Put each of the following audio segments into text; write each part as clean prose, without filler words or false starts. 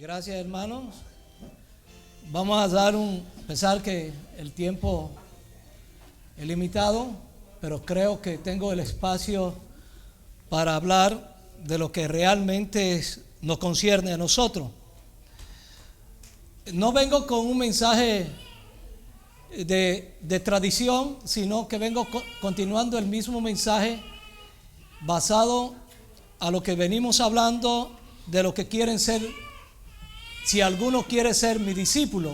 Gracias, hermanos. Vamos a dar pensar que el tiempo es limitado, pero creo que tengo el espacio para hablar de lo que realmente nos concierne a nosotros. No vengo con un mensaje de tradición, sino que vengo continuando el mismo mensaje basado a lo que venimos hablando de lo que quieren ser. Si alguno quiere ser mi discípulo,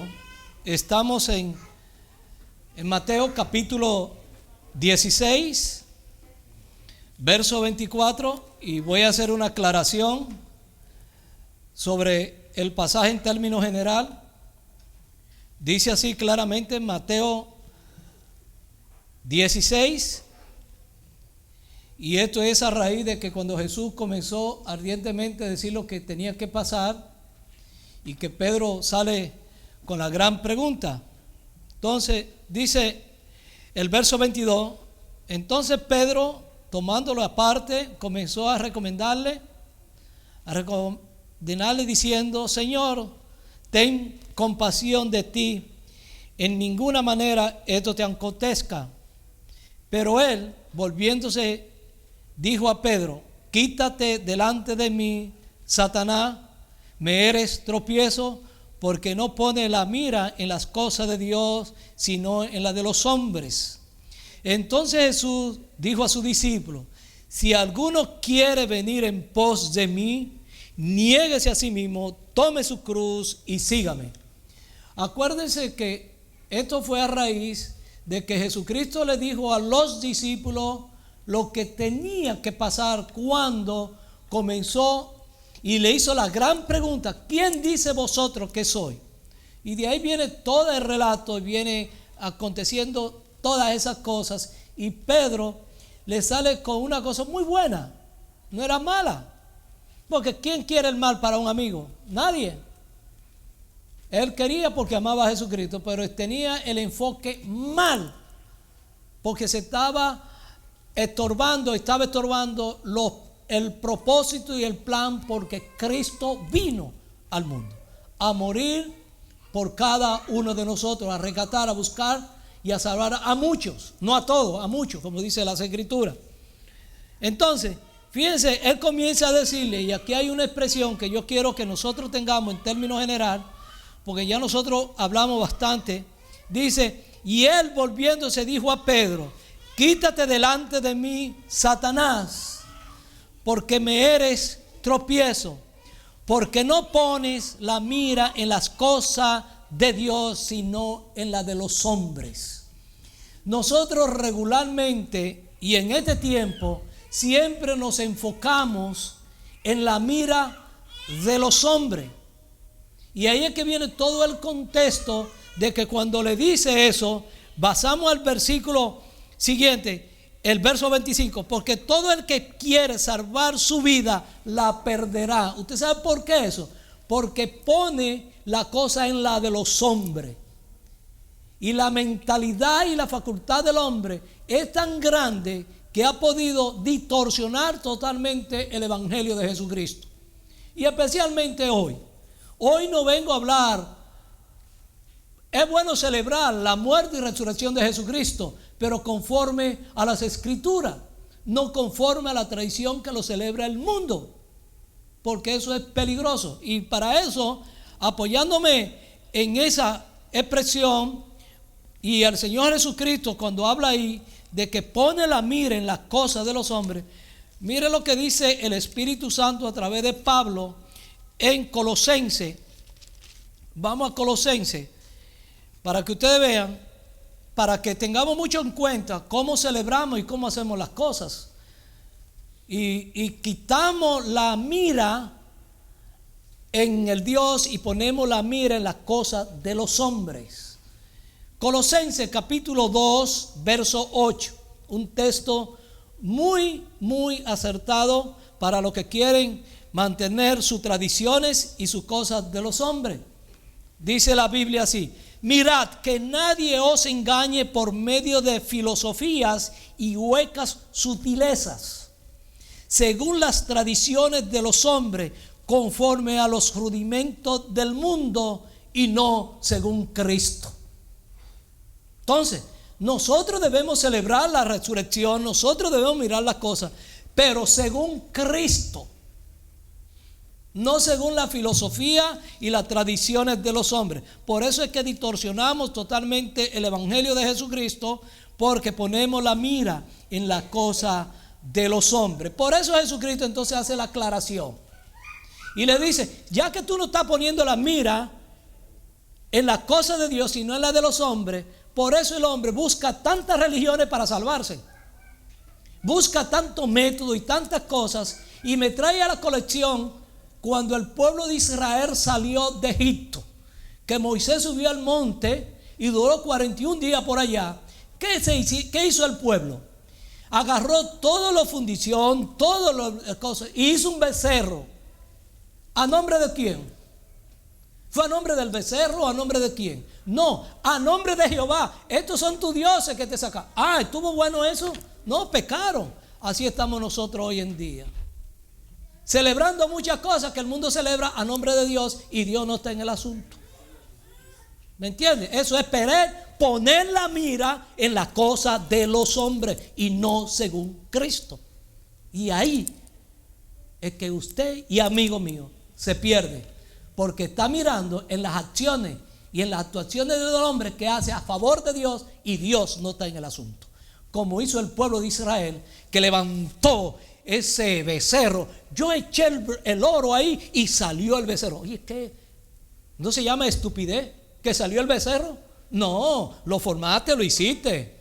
estamos en Mateo capítulo 16, verso 24, y voy a hacer una aclaración sobre el pasaje en términos general. Dice así claramente en Mateo 16, y esto es a raíz de que cuando Jesús comenzó ardientemente a decir lo que tenía que pasar, y que Pedro sale con la gran pregunta. Entonces dice el verso 22: entonces Pedro, tomándolo aparte, comenzó a recomendarle diciendo: Señor, ten compasión de ti, en ninguna manera esto te acontezca. Pero él, volviéndose, dijo a Pedro: quítate delante de mí, Satanás. Me eres tropiezo, porque no pone la mira en las cosas de Dios, sino en las de los hombres. Entonces Jesús dijo a sus discípulos: si alguno quiere venir en pos de mí, niéguese a sí mismo, tome su cruz y sígame. Acuérdense que esto fue a raíz de que Jesucristo le dijo a los discípulos lo que tenía que pasar cuando comenzó. Y le hizo la gran pregunta: ¿quién dice vosotros que soy? Y de ahí viene todo el relato y viene aconteciendo todas esas cosas. Y Pedro le sale con una cosa muy buena, no era mala. Porque ¿quién quiere el mal para un amigo? Nadie. Él quería porque amaba a Jesucristo, pero tenía el enfoque mal, porque estaba estorbando el propósito y el plan, porque Cristo vino al mundo a morir por cada uno de nosotros, a rescatar, a buscar y a salvar a muchos, no a todos, a muchos, como dice las Escrituras. Entonces, fíjense, él comienza a decirle, y aquí hay una expresión que yo quiero que nosotros tengamos en términos general, porque ya nosotros hablamos bastante. Dice: y él, volviéndose, dijo a Pedro: quítate delante de mí, Satanás, porque me eres tropiezo, porque no pones la mira en las cosas de Dios, sino en la de los hombres. Nosotros regularmente y en este tiempo siempre nos enfocamos en la mira de los hombres. Y ahí es que viene todo el contexto de que cuando le dice eso, basamos al versículo siguiente, el verso 25: porque todo el que quiere salvar su vida la perderá. ¿Usted sabe por qué eso? Porque pone la cosa en la de los hombres. Y la mentalidad y la facultad del hombre es tan grande que ha podido distorsionar totalmente el evangelio de Jesucristo. Y especialmente hoy. Hoy no vengo a hablar. Es bueno celebrar la muerte y resurrección de Jesucristo, pero conforme a las Escrituras, no conforme a la tradición que lo celebra el mundo, porque eso es peligroso. Y para eso, apoyándome en esa expresión, y el Señor Jesucristo, cuando habla ahí de que pone la mira en las cosas de los hombres, mire lo que dice el Espíritu Santo a través de Pablo en Colosenses. Vamos a Colosenses, para que ustedes vean, para que tengamos mucho en cuenta cómo celebramos y cómo hacemos las cosas. Y quitamos la mira en el Dios y ponemos la mira en las cosas de los hombres. Colosenses capítulo 2, verso 8. Un texto muy, muy acertado para los que quieren mantener sus tradiciones y sus cosas de los hombres. Dice la Biblia así: mirad que nadie os engañe por medio de filosofías y huecas sutilezas, según las tradiciones de los hombres, conforme a los rudimentos del mundo y no según Cristo. Entonces, nosotros debemos celebrar la resurrección, nosotros debemos mirar las cosas, pero según Cristo, no según la filosofía y las tradiciones de los hombres. Por eso es que distorsionamos totalmente el evangelio de Jesucristo, porque ponemos la mira en la cosa de los hombres. Por eso Jesucristo entonces hace la aclaración y le dice: ya que tú no estás poniendo la mira en la cosa de Dios, sino en la de los hombres, por eso el hombre busca tantas religiones para salvarse, busca tantos métodos y tantas cosas, y me trae a la colección cuando el pueblo de Israel salió de Egipto, que Moisés subió al monte y duró 41 días por allá. ¿Qué hizo el pueblo? Agarró todo lo fundición, todas las cosas, y hizo un becerro. ¿A nombre de quién? ¿Fue a nombre del becerro o a nombre de quién? No, a nombre de Jehová. Estos son tus dioses que te sacan. ¿Estuvo bueno eso? No, pecaron. Así estamos nosotros hoy en día, celebrando muchas cosas que el mundo celebra a nombre de Dios, y Dios no está en el asunto. ¿Me entiendes? Eso es poner la mira en la cosa de los hombres y no según Cristo. Y ahí es que usted y amigo mío se pierde, porque está mirando en las acciones y en las actuaciones del hombre que hace a favor de Dios, y Dios no está en el asunto. Como hizo el pueblo de Israel, que levantó ese becerro. Yo eché el oro ahí y salió el becerro. Oye, ¿qué? ¿No se llama estupidez que salió el becerro? No, lo formaste, lo hiciste.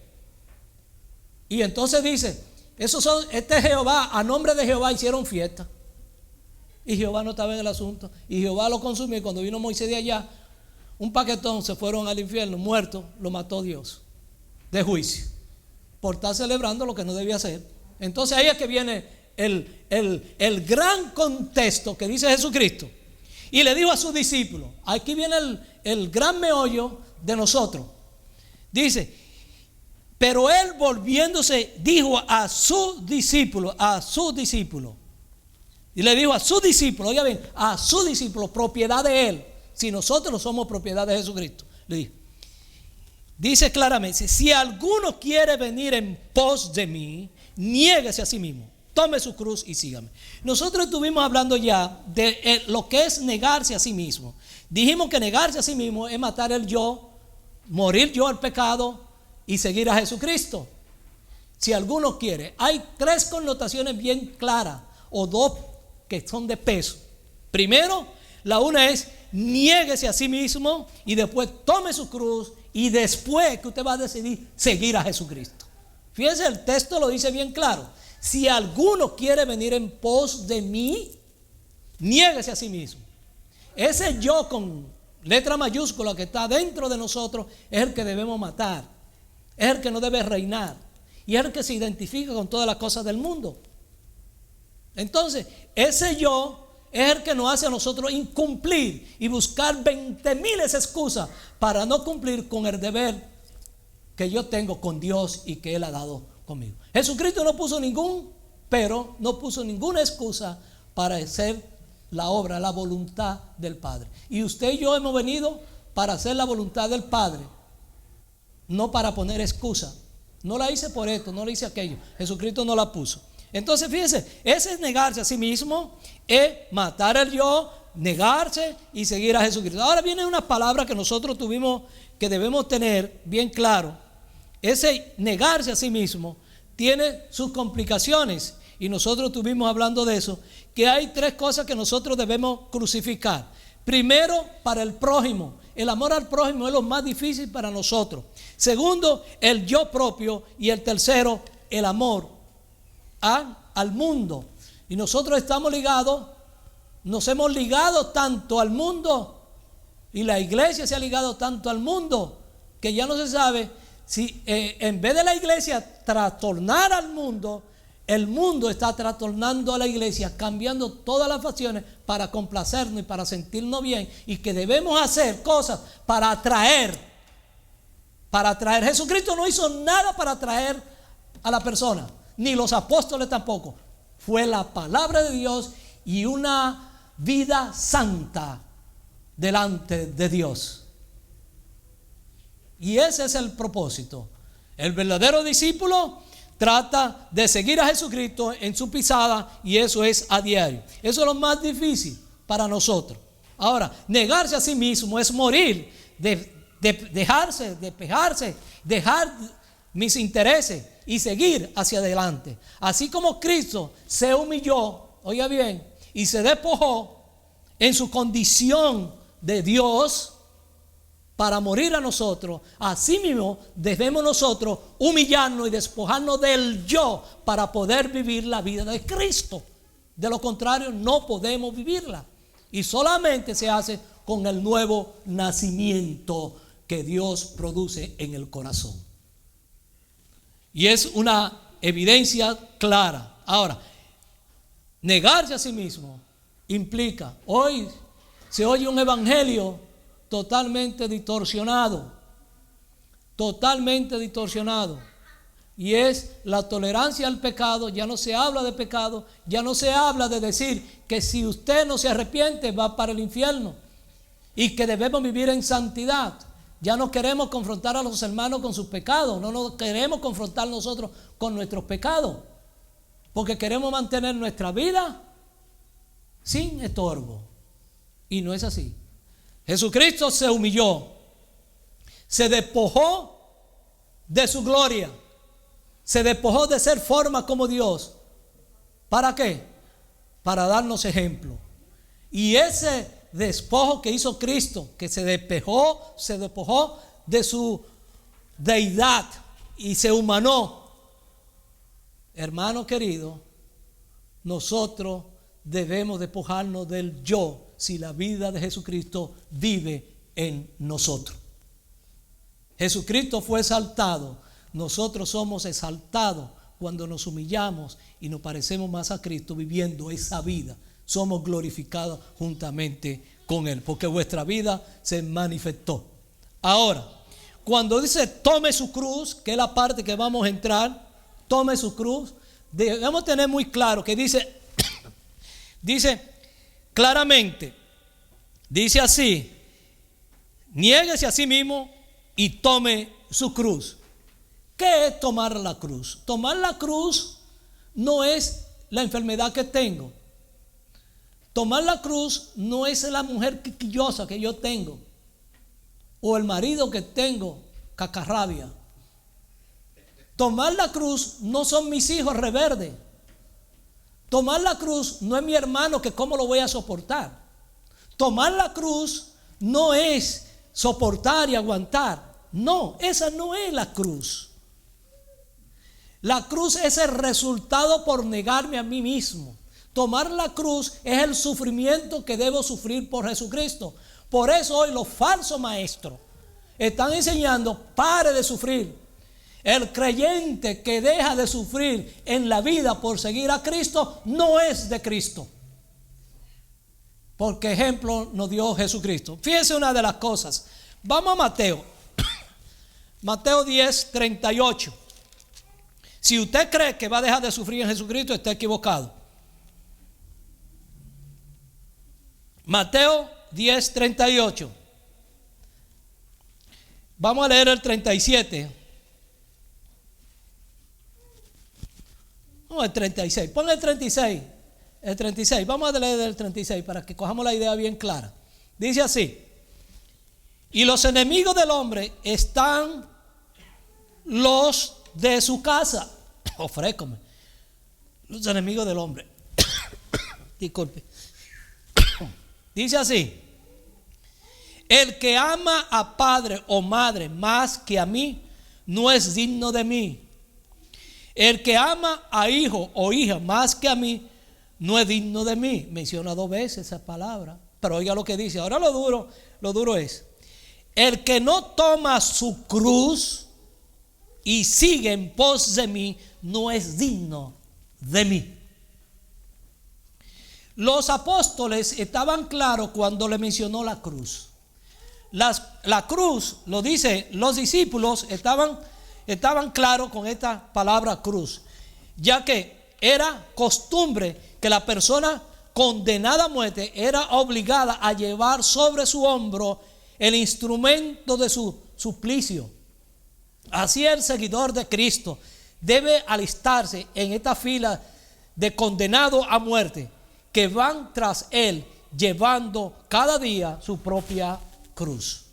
Y entonces dice: este es Jehová, a nombre de Jehová hicieron fiesta. Y Jehová no estaba en el asunto, y Jehová lo consumió. Y cuando vino Moisés de allá, un paquetón, se fueron al infierno, muerto, lo mató Dios de juicio, por estar celebrando lo que no debía hacer. Entonces ahí es que viene el gran contexto que dice Jesucristo. Y le dijo a sus discípulos, aquí viene el gran meollo de nosotros. Dice: pero él volviéndose dijo a sus discípulos, y le dijo a sus discípulos, oiga bien, a sus discípulos, propiedad de él, si nosotros no somos propiedad de Jesucristo. Le dijo, dice claramente: si alguno quiere venir en pos de mí, niéguese a sí mismo, tome su cruz y sígame. Nosotros estuvimos hablando ya de lo que es negarse a sí mismo. Dijimos que negarse a sí mismo es matar el yo, morir yo al pecado y seguir a Jesucristo. Si alguno quiere, hay 3 connotaciones bien claras, o 2 que son de peso. Primero, la una es: niéguese a sí mismo, y después tome su cruz, y después que usted va a decidir seguir a Jesucristo. Fíjense, el texto lo dice bien claro: si alguno quiere venir en pos de mí, niéguese a sí mismo. Ese yo con letra mayúscula que está dentro de nosotros es el que debemos matar, es el que no debe reinar, y es el que se identifica con todas las cosas del mundo. Entonces, ese yo es el que nos hace a nosotros incumplir y buscar 20,000 excusas para no cumplir con el deber que yo tengo con Dios y que Él ha dado conmigo. Jesucristo no puso no puso ninguna excusa para hacer la obra, la voluntad del Padre. Y usted y yo hemos venido para hacer la voluntad del Padre, no para poner excusa. No la hice por esto, no la hice aquello. Jesucristo no la puso. Entonces fíjense, ese es negarse a sí mismo, es matar el yo, negarse y seguir a Jesucristo. Ahora viene una palabra que nosotros tuvimos, que debemos tener bien claro. Ese negarse a sí mismo tiene sus complicaciones, y nosotros estuvimos hablando de eso, que hay 3 cosas que nosotros debemos crucificar. Primero, para el prójimo. El amor al prójimo es lo más difícil para nosotros. Segundo, el yo propio. Y el tercero, el amor al mundo. Y nosotros estamos ligados, nos hemos ligado tanto al mundo, y la iglesia se ha ligado tanto al mundo, que ya no se sabe si en vez de la iglesia trastornar al mundo, el mundo está trastornando a la iglesia, cambiando todas las facciones para complacernos y para sentirnos bien, y que debemos hacer cosas para atraer. Jesucristo no hizo nada para atraer a la persona, ni los apóstoles tampoco. Fue la palabra de Dios y una vida santa delante de Dios. Y ese es el propósito. El verdadero discípulo trata de seguir a Jesucristo en su pisada, y eso es a diario. Eso es lo más difícil para nosotros. Ahora, negarse a sí mismo es morir, despejarse, dejar mis intereses y seguir hacia adelante. Así como Cristo se humilló, oiga bien, y se despojó en su condición de Dios para morir a nosotros, así mismo debemos nosotros humillarnos y despojarnos del yo para poder vivir la vida de Cristo. De lo contrario, no podemos vivirla. Y solamente se hace con el nuevo nacimiento que Dios produce en el corazón. Y es una evidencia clara. Ahora, negarse a sí mismo implica, hoy se oye un evangelio totalmente distorsionado, y es la tolerancia al pecado. Ya no se habla de pecado, ya no se habla de decir que si usted no se arrepiente va para el infierno y que debemos vivir en santidad. Ya no queremos confrontar a los hermanos con sus pecados, no nos queremos confrontar nosotros con nuestros pecados, porque queremos mantener nuestra vida sin estorbo, y no es así. Jesucristo se humilló, se despojó de su gloria, se despojó de ser forma como Dios. ¿Para qué? Para darnos ejemplo. Y ese despojo que hizo Cristo, que se despojó de su deidad y se humanó, hermano querido, nosotros debemos despojarnos del yo si la vida de Jesucristo vive en nosotros. Jesucristo fue exaltado, nosotros somos exaltados cuando nos humillamos y nos parecemos más a Cristo viviendo esa vida. Somos glorificados juntamente con Él, porque vuestra vida se manifestó. Ahora, cuando dice tome su cruz, que es la parte que vamos a entrar, tome su cruz, debemos tener muy claro que dice claramente, dice así: niéguese a sí mismo y tome su cruz. ¿Qué es tomar la cruz? Tomar la cruz no es la enfermedad que tengo. Tomar la cruz no es la mujer quisquillosa que yo tengo, o el marido que tengo, cacarrabia. Tomar la cruz no son mis hijos reverdes. Tomar la cruz no es mi hermano que cómo lo voy a soportar. Tomar la cruz no es soportar y aguantar. No, esa no es la cruz. La cruz es el resultado por negarme a mí mismo. Tomar la cruz es el sufrimiento que debo sufrir por Jesucristo. Por eso hoy los falsos maestros están enseñando: pare de sufrir. El creyente que deja de sufrir en la vida por seguir a Cristo no es de Cristo. Porque ejemplo nos dio Jesucristo. Fíjense una de las cosas. Vamos a Mateo. Mateo 10, 38. Si usted cree que va a dejar de sufrir en Jesucristo, está equivocado. Mateo 10, 38. Vamos a leer el 37. No, el 36. Pon el 36. El 36. Vamos a leer el 36 para que cojamos la idea bien clara. Dice así: y los enemigos del hombre están los de su casa. Ofrécome. Los enemigos del hombre. Disculpe. Dice así: el que ama a padre o madre más que a mí no es digno de mí. El que ama a hijo o hija más que a mí no es digno de mí. Menciona 2 veces esa palabra, pero oiga lo que dice. Ahora lo duro es: el que no toma su cruz y sigue en pos de mí no es digno de mí. Los apóstoles estaban claros cuando le mencionó la cruz. La cruz, lo dice, los discípulos estaban claros con esta palabra cruz, ya que era costumbre que la persona condenada a muerte era obligada a llevar sobre su hombro el instrumento de su suplicio. Así el seguidor de Cristo debe alistarse en esta fila de condenados a muerte que van tras él llevando cada día su propia cruz.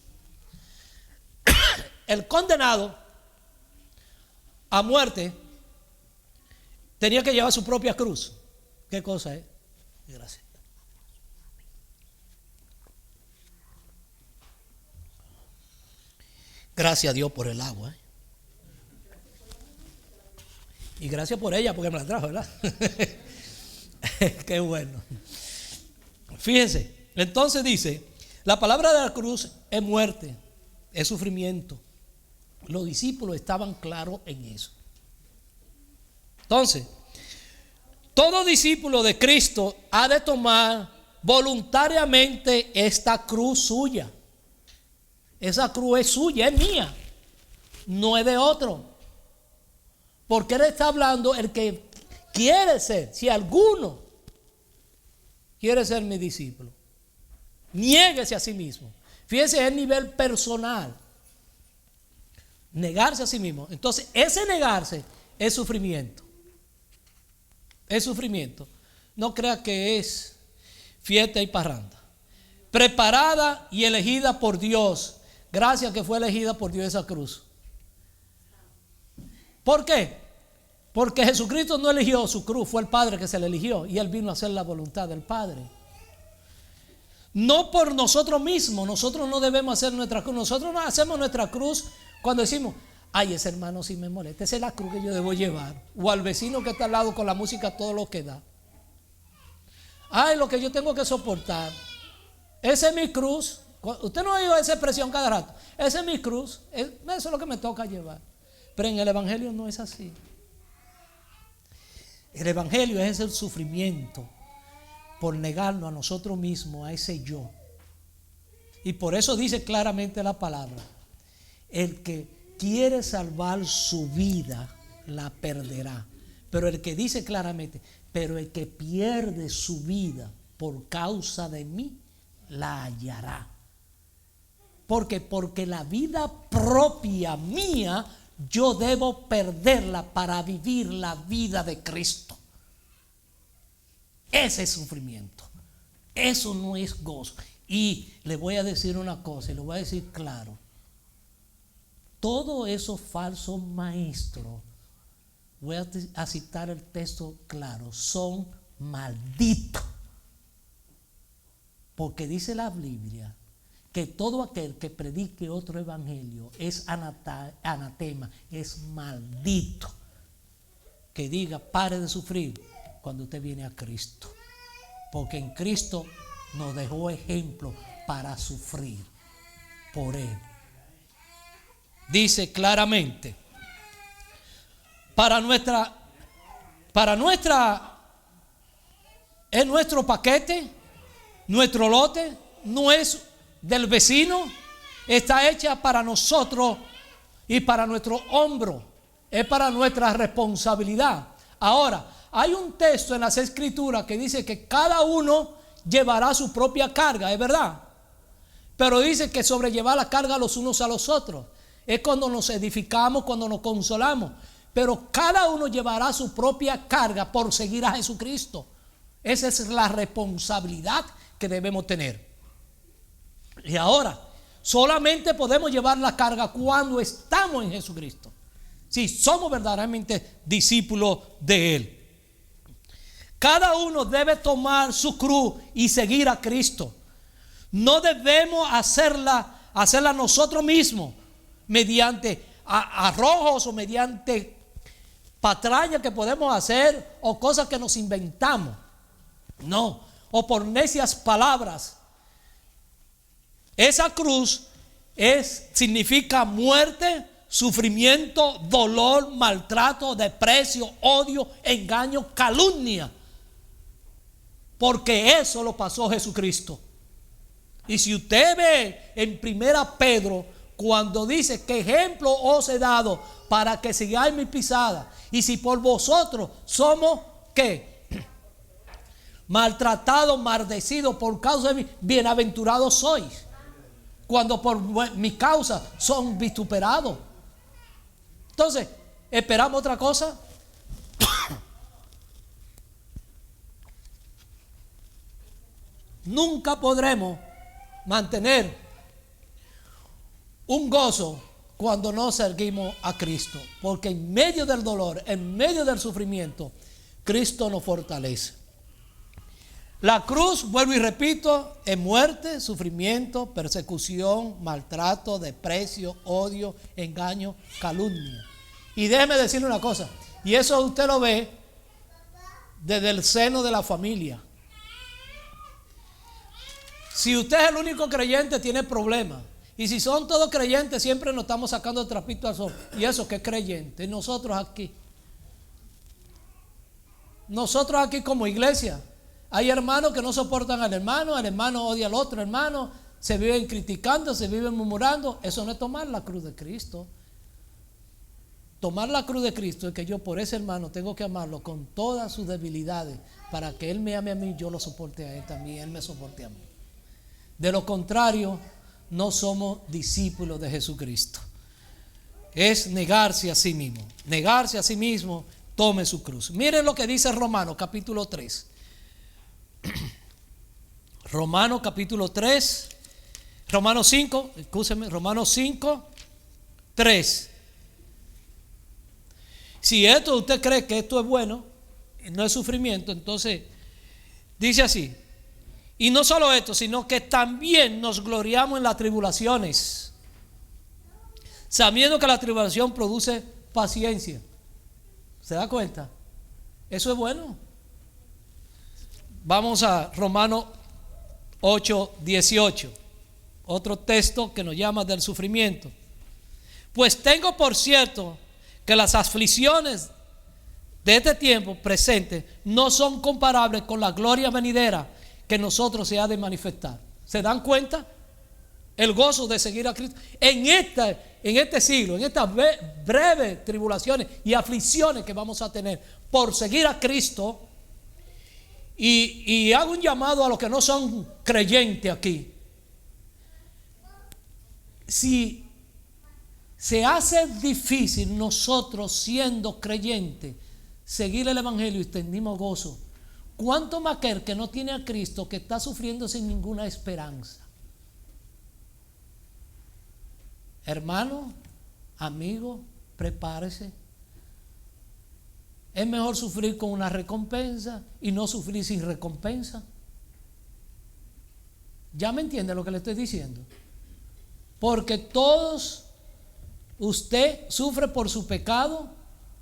El condenado a muerte tenía que llevar su propia cruz. ¿Qué cosa es? Gracias. Gracias a Dios por el agua. Y gracias por ella porque me la trajo, ¿verdad? Qué bueno. Fíjense, entonces dice, la palabra de la cruz es muerte, es sufrimiento. Los discípulos estaban claros en eso. Entonces, todo discípulo de Cristo ha de tomar voluntariamente esta cruz suya. Esa cruz es suya, es mía, no es de otro. Porque él está hablando el que quiere ser, si alguno quiere ser mi discípulo, niéguese a sí mismo. Fíjense, es el nivel personal. Negarse a sí mismo. Entonces, ese negarse es sufrimiento. Es sufrimiento. No crea que es fiesta y parranda. Preparada y elegida por Dios. Gracias que fue elegida por Dios esa cruz. ¿Por qué? Porque Jesucristo no eligió su cruz, fue el Padre que se le eligió y Él vino a hacer la voluntad del Padre. No por nosotros mismos, nosotros no debemos hacer nuestra cruz. Nosotros no hacemos nuestra cruz cuando decimos, ay, ese hermano sí me molesta, esa es la cruz que yo debo llevar. O al vecino que está al lado con la música todo lo que da. Ay, lo que yo tengo que soportar. Esa es mi cruz. Usted no ha oído esa expresión cada rato. Esa es mi cruz. Eso es lo que me toca llevar. Pero en el Evangelio no es así. El Evangelio es el sufrimiento por negarnos a nosotros mismos, a ese yo. Y por eso dice claramente la palabra: el que quiere salvar su vida, la perderá. Pero el que dice claramente, pero el que pierde su vida por causa de mí, la hallará. ¿Por qué? Porque la vida propia mía yo debo perderla para vivir la vida de Cristo. Ese es sufrimiento. Eso no es gozo. Y le voy a decir una cosa, y lo voy a decir claro. Todos esos falsos maestros, voy a citar el texto claro, son malditos. Porque dice la Biblia que todo aquel que predique otro evangelio es anatema, es maldito. Que diga, pare de sufrir cuando usted viene a Cristo. Porque en Cristo nos dejó ejemplo para sufrir por Él. Dice claramente, es nuestro paquete, nuestro lote, no es del vecino, está hecha para nosotros y para nuestro hombro, es para nuestra responsabilidad. Ahora, hay un texto en las Escrituras que dice que cada uno llevará su propia carga, es verdad, pero dice que sobrellevar la carga los unos a los otros. Es cuando nos edificamos, cuando nos consolamos, pero cada uno llevará su propia carga por seguir a Jesucristo. Esa es la responsabilidad que debemos tener. Y ahora, solamente podemos llevar la carga cuando estamos en Jesucristo. Si somos verdaderamente discípulos de Él. Cada uno debe tomar su cruz y seguir a Cristo. No debemos hacerla nosotros mismos mediante arrojos o mediante patrañas que podemos hacer o cosas que nos inventamos. No, o por necias palabras. Esa cruz significa muerte, sufrimiento, dolor, maltrato, desprecio, odio, engaño, calumnia. Porque eso lo pasó Jesucristo. Y si usted ve en 1 Pedro, cuando dice que ejemplo os he dado para que sigáis mi pisada, y si por vosotros somos ¿qué? maltratado, maldecido por causa de mí, bienaventurados sois, cuando por mi causa son vituperados. Entonces, ¿esperamos otra cosa? Nunca podremos mantener un gozo cuando no seguimos a Cristo, porque en medio del dolor, en medio del sufrimiento, Cristo nos fortalece. La cruz, vuelvo y repito, es muerte, sufrimiento, persecución, maltrato, desprecio, odio, engaño, calumnia. Y déjeme decirle una cosa, y eso usted lo ve desde el seno de la familia. Si usted es el único creyente, tiene problemas. Y si son todos creyentes, siempre nos estamos sacando trapito al sol. Y eso que es creyente. Y nosotros aquí como iglesia, hay hermanos que no soportan al hermano odia al otro hermano, se viven criticando, se viven murmurando. Eso no es tomar la cruz de Cristo. Tomar la cruz de Cristo es que yo por ese hermano tengo que amarlo con todas sus debilidades, para que él me ame a mí, yo lo soporte a él también, él me soporte a mí. De lo contrario, no somos discípulos de Jesucristo. Es negarse a sí mismo. Negarse a sí mismo, tome su cruz. Miren lo que dice Romanos capítulo 3. Romanos capítulo 3. Romanos 5, escúcheme, Romanos 5, 3. Si esto usted cree que esto es bueno, no es sufrimiento, entonces dice así: y no solo esto, sino que también nos gloriamos en las tribulaciones, sabiendo que la tribulación produce paciencia. ¿Se da cuenta? Eso es bueno. Vamos a Romanos 8, 18. Otro texto que nos llama del sufrimiento. Pues tengo por cierto que las aflicciones de este tiempo presente no son comparables con la gloria venidera que nosotros se ha de manifestar. ¿Se dan cuenta? El gozo de seguir a Cristo en este siglo, en estas breves tribulaciones y aflicciones que vamos a tener por seguir a Cristo. Y hago un llamado a los que no son creyentes aquí. Si se hace difícil nosotros siendo creyentes seguir el evangelio y tenemos gozo, ¿cuánto más aquel que no tiene a Cristo, que está sufriendo sin ninguna esperanza? Hermano, amigo, prepárese. Es mejor sufrir con una recompensa y no sufrir sin recompensa. ¿Ya me entiende lo que le estoy diciendo? Porque todos, usted sufre por su pecado,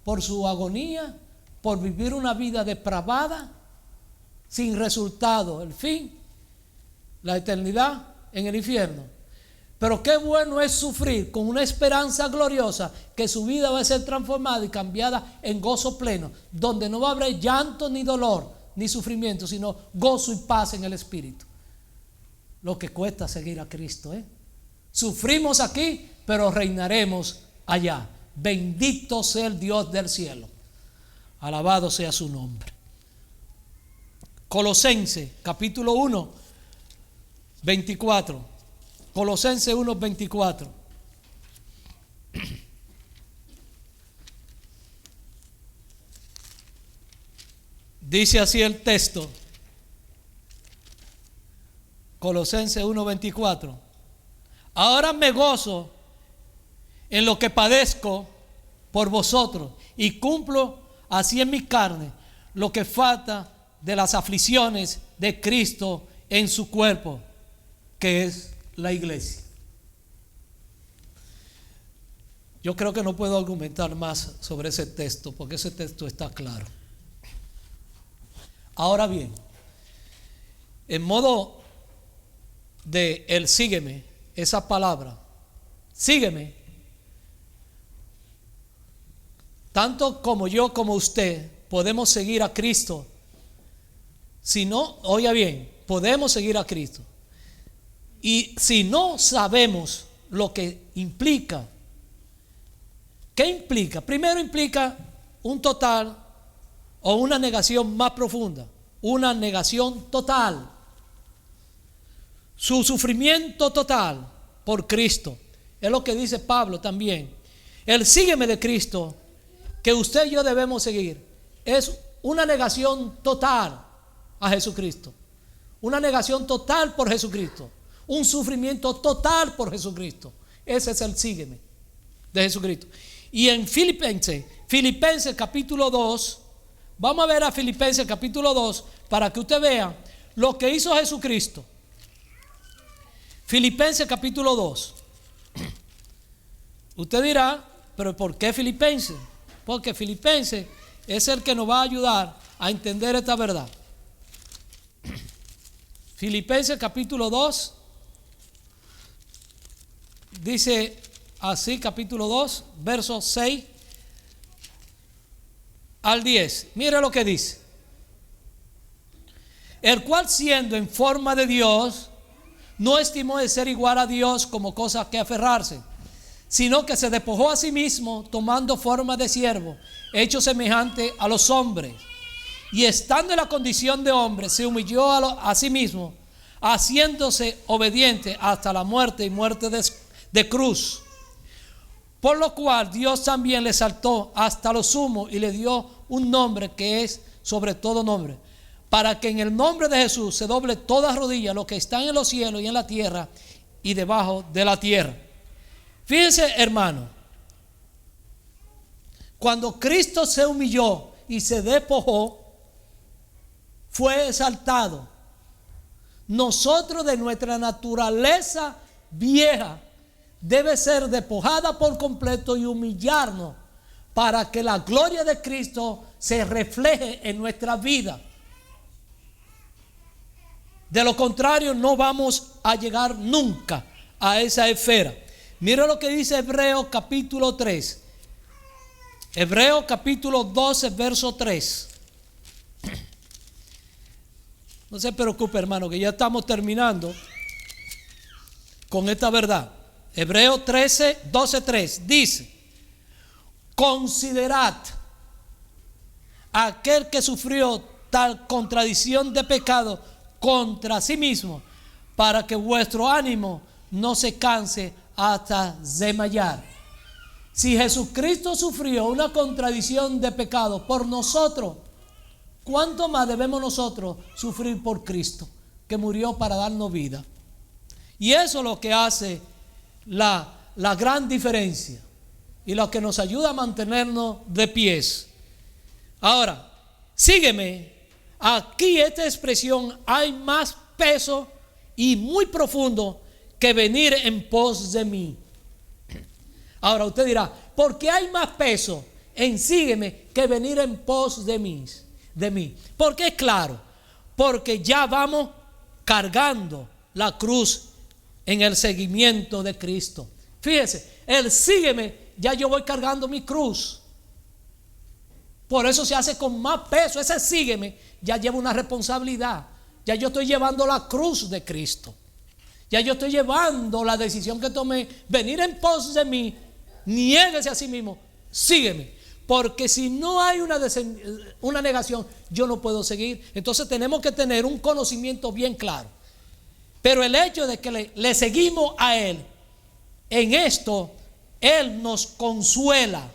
por su agonía, por vivir una vida depravada, sin resultado, el fin, la eternidad en el infierno. Pero qué bueno es sufrir con una esperanza gloriosa, que su vida va a ser transformada y cambiada en gozo pleno, donde no va a haber llanto ni dolor ni sufrimiento, sino gozo y paz en el espíritu. Lo que cuesta seguir a Cristo, Sufrimos aquí, pero reinaremos allá. Bendito sea el Dios del cielo. Alabado sea su nombre. Colosenses capítulo 1, 24. Colosenses 1, 24. Dice así el texto. Colosenses 1, 24. Ahora me gozo en lo que padezco por vosotros, y cumplo así en mi carne lo que falta de las aflicciones de Cristo en su cuerpo, que es la iglesia. Yo creo que no puedo argumentar más sobre ese texto, porque ese texto está claro. Ahora bien, en modo de el sígueme, esa palabra, sígueme, tanto como yo como usted podemos seguir a Cristo. Si no, oiga bien, podemos seguir a Cristo. Y si no sabemos lo que implica, ¿qué implica? Primero implica un total o una negación más profunda. una negación total. Su sufrimiento total por Cristo. Es lo que dice Pablo también. El sígueme de Cristo, que usted y yo debemos seguir, es una negación total a Jesucristo. Una negación total por Jesucristo. Un sufrimiento total por Jesucristo. Ese es el sígueme de Jesucristo. Y en Filipenses capítulo 2, vamos a ver a Filipenses capítulo 2 para que usted vea lo que hizo Jesucristo. Filipenses capítulo 2. Usted dirá, pero ¿por qué Filipenses? Porque Filipenses es el que nos va a ayudar a entender esta verdad. Filipenses capítulo 2 dice así, capítulo 2, versos 6 al 10. Mire lo que dice. El cual, siendo en forma de Dios, no estimó de ser igual a Dios como cosa que aferrarse, sino que se despojó a sí mismo, tomando forma de siervo, hecho semejante a los hombres. Y estando en la condición de hombre, se humilló a sí mismo, haciéndose obediente hasta la muerte y muerte de cruz. Por lo cual Dios también le exaltó hasta lo sumo y le dio un nombre que es sobre todo nombre, para que en el nombre de Jesús se doble toda rodilla, lo que están en los cielos y en la tierra y debajo de la tierra. Fíjense, hermano, cuando Cristo se humilló y se despojó, fue exaltado. Nosotros, de nuestra naturaleza vieja, debe ser despojada por completo y humillarnos para que la gloria de Cristo se refleje en nuestra vida. De lo contrario, no vamos a llegar nunca a esa esfera. Mira lo que dice Hebreos capítulo 3. Hebreos capítulo 12, verso 3. No se preocupe, hermano, que ya estamos terminando con esta verdad. Hebreos 12, 3 dice: considerad aquel que sufrió tal contradicción de pecado contra sí mismo, para que vuestro ánimo no se canse hasta desmayar. Si Jesucristo sufrió una contradicción de pecado por nosotros, ¿cuánto más debemos nosotros sufrir por Cristo, que murió para darnos vida? Y eso es lo que hace la gran diferencia y lo que nos ayuda a mantenernos de pies. Ahora, sígueme. Aquí esta expresión hay más peso y muy profundo que venir en pos de mí. Ahora usted dirá, ¿por qué hay más peso en sígueme que venir en pos de mí? Porque es claro, porque ya vamos cargando la cruz en el seguimiento de Cristo. Fíjese, el sígueme, ya yo voy cargando mi cruz. Por eso se hace con más peso. Ese sígueme ya lleva una responsabilidad. Ya yo estoy llevando la cruz de Cristo. Ya yo estoy llevando la decisión que tomé. Venir en pos de mí, niéguese a sí mismo, sígueme. Porque si no hay una negación, yo no puedo seguir. Entonces tenemos que tener un conocimiento bien claro. Pero el hecho de que le seguimos a Él, en esto, Él nos consuela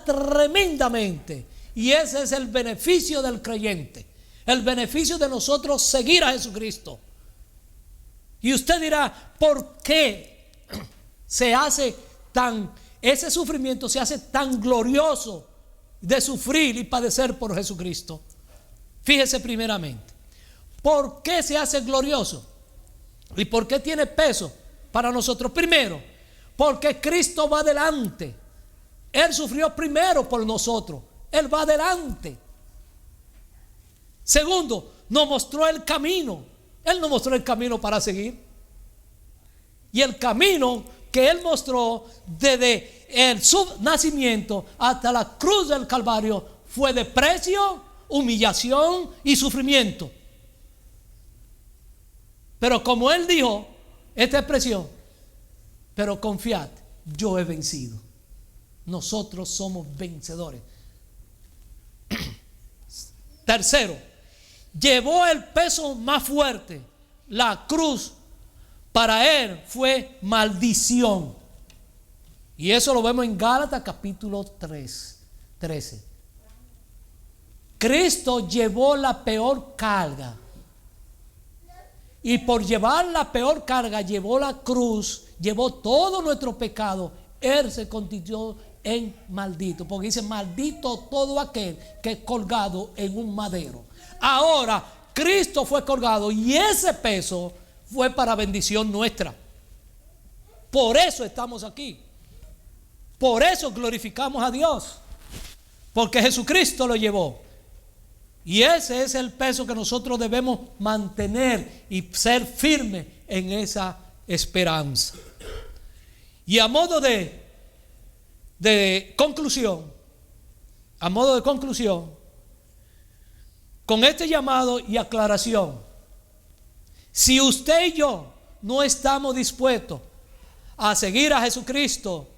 tremendamente. Y ese es el beneficio del creyente, el beneficio de nosotros seguir a Jesucristo. Y usted dirá, ¿por qué ese sufrimiento se hace tan glorioso de sufrir y padecer por Jesucristo? Fíjese primeramente, ¿por qué se hace glorioso? ¿Y por qué tiene peso para nosotros? Primero, porque Cristo va adelante. Él sufrió primero por nosotros. Él va adelante. Segundo, nos mostró el camino. Él nos mostró el camino para seguir. Y el camino que Él mostró desde su nacimiento hasta la cruz del Calvario fue de precio, humillación y sufrimiento. Pero como Él dijo esta expresión, pero confiad, yo he vencido. Nosotros somos vencedores. Tercero, llevó el peso más fuerte. La cruz para él fue maldición. Y eso lo vemos en Gálatas capítulo 13. Cristo llevó la peor carga. Y por llevar la peor carga, llevó la cruz, llevó todo nuestro pecado. Él se convirtió en maldito. Porque dice, maldito todo aquel que es colgado en un madero. Ahora, Cristo fue colgado y ese peso fue para bendición nuestra. Por eso estamos aquí. Por eso glorificamos a Dios. Porque Jesucristo lo llevó. Y ese es el peso que nosotros debemos mantener y ser firmes en esa esperanza. Y a modo de conclusión, con este llamado y aclaración, si usted y yo no estamos dispuestos a seguir a Jesucristo,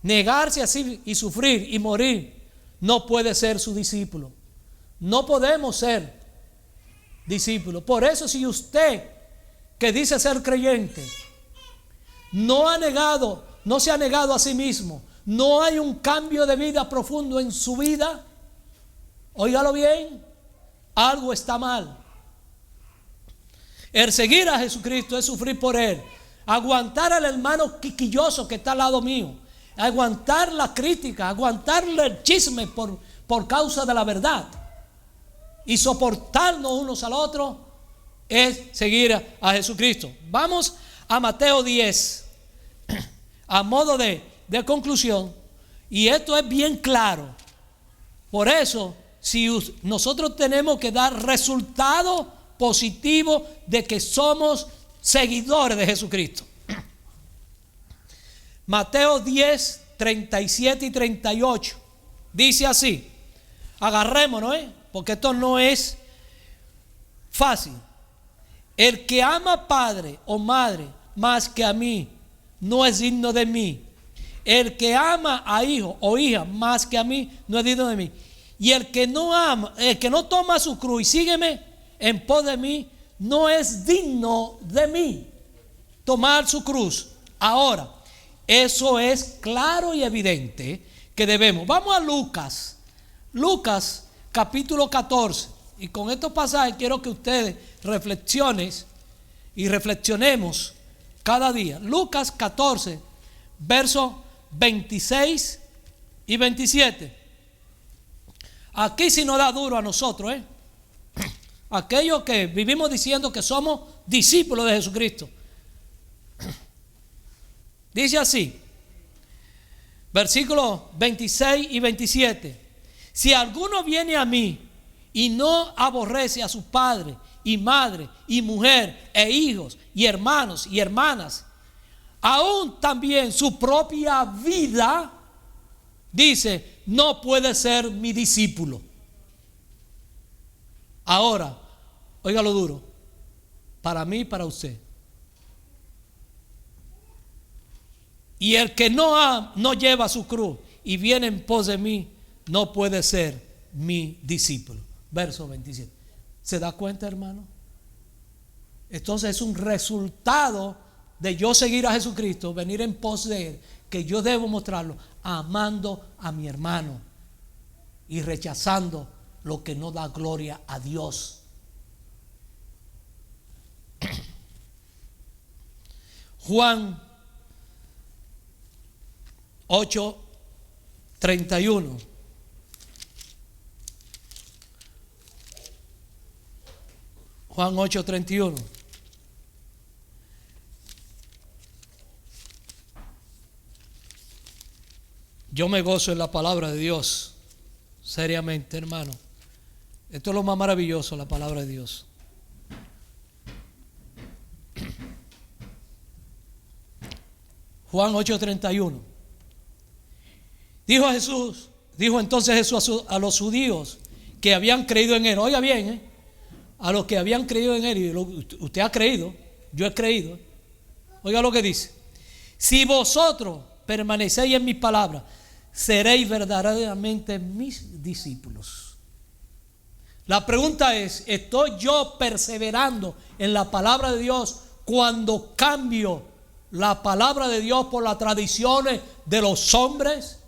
negarse así y sufrir y morir, no puede ser su discípulo. No podemos ser discípulos. Por eso, si usted que dice ser creyente no se ha negado a sí mismo, no hay un cambio de vida profundo en su vida, óigalo bien, algo está mal. El seguir a Jesucristo es sufrir por Él, aguantar al hermano quisquilloso que está al lado mío, aguantar la crítica, aguantarle el chisme por causa de la verdad y soportarnos unos al otro, es seguir a Jesucristo. Vamos a Mateo 10 a modo de conclusión, y esto es bien claro. Por eso, si nosotros tenemos que dar resultado positivo de que somos seguidores de Jesucristo. Mateo 10, 37 y 38 dice así. Agarrémonos, porque esto no es fácil. El que ama padre o madre más que a mí no es digno de mí. El que ama a hijo o hija más que a mí no es digno de mí. Y el que no toma su cruz y sígueme en pos de mí, no es digno de mí. Tomar su cruz. Ahora, eso es claro y evidente que debemos. Vamos a Lucas capítulo 14. Y con estos pasajes quiero que ustedes reflexionemos cada día. Lucas 14, versos 26 y 27. Aquí sí nos da duro a nosotros, aquellos que vivimos diciendo que somos discípulos de Jesucristo. Dice así, versículos 26 y 27. Si alguno viene a mí y no aborrece a su padre y madre y mujer e hijos y hermanos y hermanas, aún también su propia vida, dice, no puede ser mi discípulo. Ahora, oiga lo duro, para mí y para usted. Y el que no lleva su cruz y viene en pos de mí, no puede ser mi discípulo. Verso 27. ¿Se da cuenta, hermano? Entonces es un resultado de yo seguir a Jesucristo, venir en pos de Él, que yo debo mostrarlo amando a mi hermano y rechazando lo que no da gloria a Dios. Juan 8:31. Juan 8:31. Yo me gozo en la palabra de Dios, seriamente, hermano. Esto es lo más maravilloso, la palabra de Dios. Juan 8:31. Dijo entonces Jesús a los judíos que habían creído en Él. Oiga bien, a los que habían creído en Él, y usted ha creído, yo he creído. Oiga lo que dice. Si vosotros permanecéis en mis palabras, seréis verdaderamente mis discípulos. La pregunta es, ¿estoy yo perseverando en la palabra de Dios cuando cambio la palabra de Dios por las tradiciones de los hombres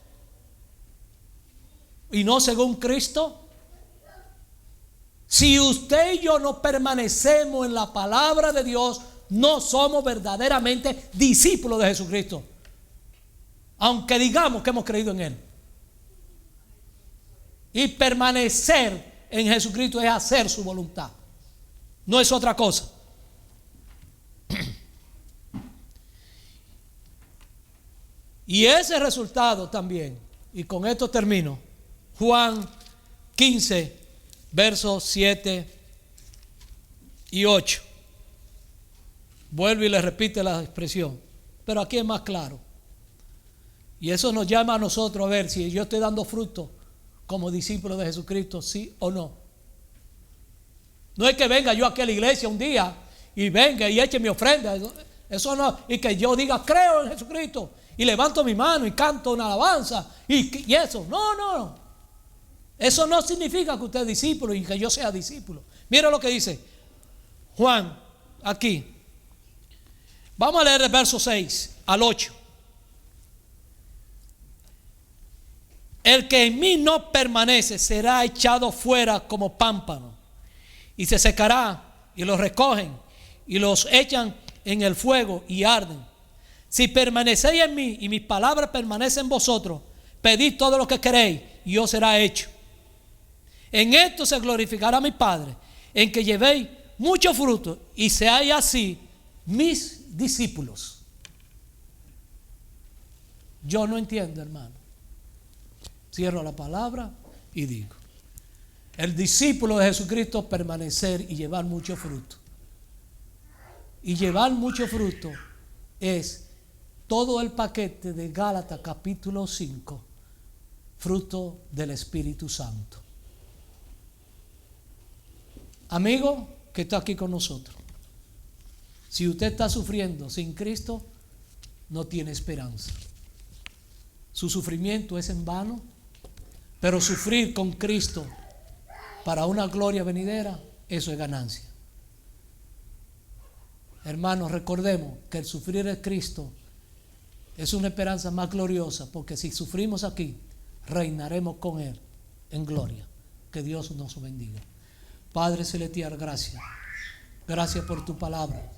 y no según Cristo? Si usted y yo no permanecemos en la palabra de Dios, no somos verdaderamente discípulos de Jesucristo, aunque digamos que hemos creído en Él. Y permanecer en Jesucristo es hacer su voluntad, no es otra cosa. Y ese resultado también, y con esto termino, Juan 15, versos 7 y 8. Vuelve y le repite la expresión, pero aquí es más claro. Y eso nos llama a nosotros a ver si yo estoy dando fruto como discípulo de Jesucristo, sí o no. No es que venga yo aquí a la iglesia un día y venga y eche mi ofrenda. Eso no. Y que yo diga, creo en Jesucristo, y levanto mi mano y canto una alabanza y eso. No. Eso no significa que usted es discípulo y que yo sea discípulo. Mira lo que dice Juan aquí. Vamos a leer el verso 6 al 8. El que en mí no permanece será echado fuera como pámpano y se secará, y los recogen y los echan en el fuego y arden. Si permanecéis en mí y mis palabras permanecen en vosotros, pedid todo lo que queréis y os será hecho. En esto se glorificará mi Padre, en que llevéis mucho fruto y seáis así mis discípulos. Yo no entiendo, hermano. Cierro la palabra y digo: el discípulo de Jesucristo permanecer y llevar mucho fruto. Y llevar mucho fruto es todo el paquete de Gálatas capítulo 5, fruto del Espíritu Santo. Amigo que está aquí con nosotros, si usted está sufriendo sin Cristo, no tiene esperanza. Su sufrimiento es en vano, pero sufrir con Cristo para una gloria venidera, eso es ganancia. Hermanos, recordemos que el sufrir en Cristo es una esperanza más gloriosa, porque si sufrimos aquí, reinaremos con Él en gloria. Que Dios nos bendiga. Padre celestial, gracias. Gracias por tu palabra.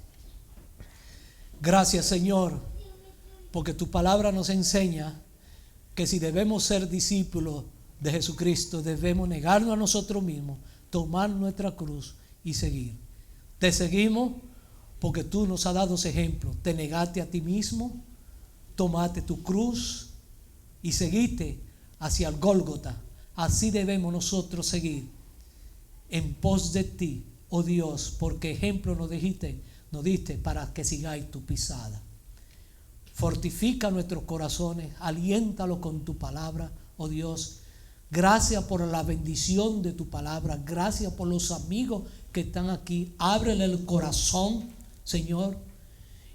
Gracias, Señor, porque tu palabra nos enseña que si debemos ser discípulos de Jesucristo, debemos negarnos a nosotros mismos, tomar nuestra cruz y seguir. Te seguimos porque tú nos has dado ese ejemplo. Te negaste a ti mismo, tomaste tu cruz y seguiste hacia el Gólgota. Así debemos nosotros seguir en pos de ti, oh Dios, porque ejemplo nos diste para que sigáis tu pisada. Fortifica nuestros corazones, aliéntalo con tu palabra, oh Dios. Gracias por la bendición de tu palabra, gracias por los amigos que están aquí. Ábrele el corazón, Señor,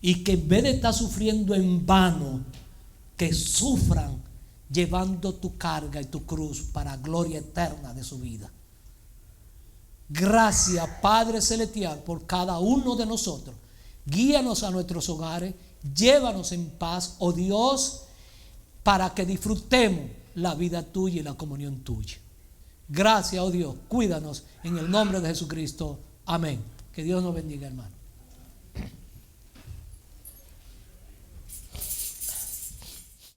y que en vez de estar sufriendo en vano, que sufran llevando tu carga y tu cruz para gloria eterna de su vida. Gracias, Padre celestial, por cada uno de nosotros. Guíanos a nuestros hogares, llévanos en paz, oh Dios, para que disfrutemos la vida tuya y la comunión tuya. Gracias, oh Dios, cuídanos en el nombre de Jesucristo. Amén. Que Dios nos bendiga, hermano.